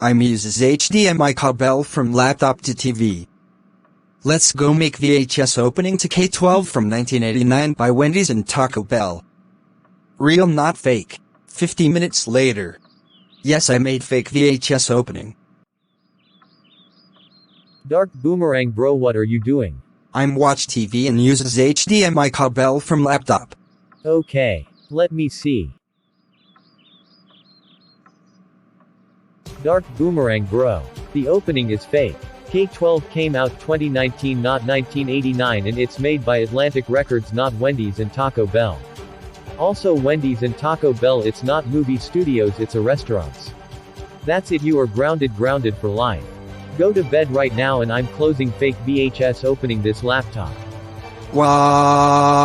I'm uses HDMI cable from laptop to TV. Let's go make VHS opening to K-12 from 1989 by Wendy's and Taco Bell. Real not fake. 50 minutes later. Yes, I made fake VHS opening. Dark Boomerang bro, what are you doing? I'm watch TV and uses HDMI cable from laptop. Okay. Let me see. Dark Boomerang bro. The opening is fake. K-12 came out 2019 not 1989 and it's made by Atlantic Records not Wendy's and Taco Bell. Also Wendy's and Taco Bell, it's not movie studios, it's a restaurants. That's it, you are grounded for life. Go to bed right now and I'm closing fake VHS opening this laptop. Wow.